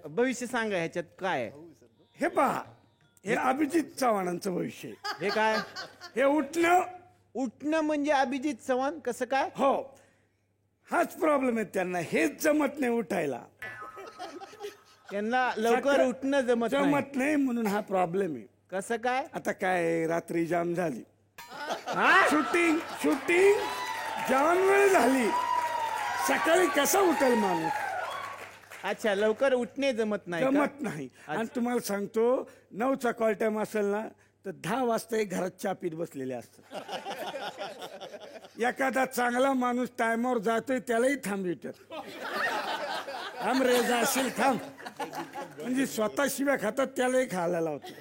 भविष्य सांगा ह्याच्यात काय आहे? हे पहा, हे अभिजित चव्हाणांचं भविष्य आहे. हे काय हे उठणं. उठणं म्हणजे अभिजित चव्हाण कसं काय? हो, हाच प्रॉब्लेम आहे त्यांना, हेच जमत नाही उठायला. त्यांना लवकर उठणं जमत नाही म्हणून हा प्रॉब्लेम आहे. कसं काय? आता काय, रात्री जाम झाली, हा? शूटिंग जाम वेळ झाली, सकाळी कसा उठेल माणूस? अच्छा, लवकर उठणे जमत नाही का? जमत नाही. आणि तुम्हाला सांगतो, 9चा कॉल टाइम असेल ना तर 10 वाजता एक घरात चहा पीत बसलेले असतात. एखादा चांगला माणूस टायमावर जातोय त्यालाही थांबवितात. थांब रे, जाशील थांब, म्हणजे स्वतः शिव्या खातात त्यालाही खायला लावतो.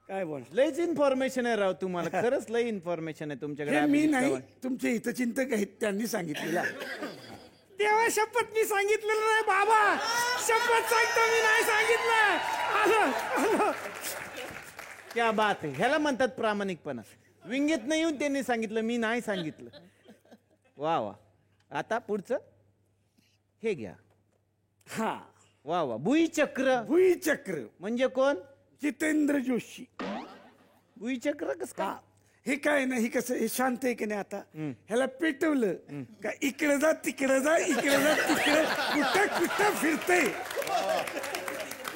काय बोल, लईच इन्फॉर्मेशन आहे राव तुम्हाला, खरंच लई इन्फॉर्मेशन आहे तुमच्याकडे. हे मी अभिजित नाही, चव्हाण. तुमचे हितचिंतक आहेत त्यांनी सांगितलेलं. तेव्हा शपथ मी सांगितलेलं नाही बाबा, शपथ सांगतो मी नाही सांगितलं. आलो. क्या बात आहे, ह्याला म्हणतात प्रामाणिकपणा. विंगेत नाही येऊन त्यांनी सांगितलं, मी नाही सांगितलं. वा वा. आता पुढचं हे घ्या. हा, वा वा. भुईचक्र भुईचक्र म्हणजे कोण? जितेंद्र जोशी. भुईचक्र कस का? हे काय ना, हे कसं, हे शांत आहे की नाही. आता ह्याला पेटवलं का इकडे जा तिकडे जा, इकडे जा तिकडे, कुठं कुठं फिरते,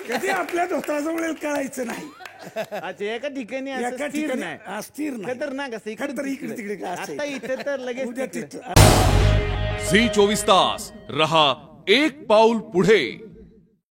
कधी आपल्या धोत्राजवळ कळायचं नाही. अच्छा, एका ठिकाणी असं एका स्थिर ठिकाणी नाही. स्थिर नाही. खतरनाक असं इकडे तिकडे काय असं. आता इथे तर लगेच उद्या तिकडे. तिथं. झी 24 तास रहा एक पाऊल पुढे.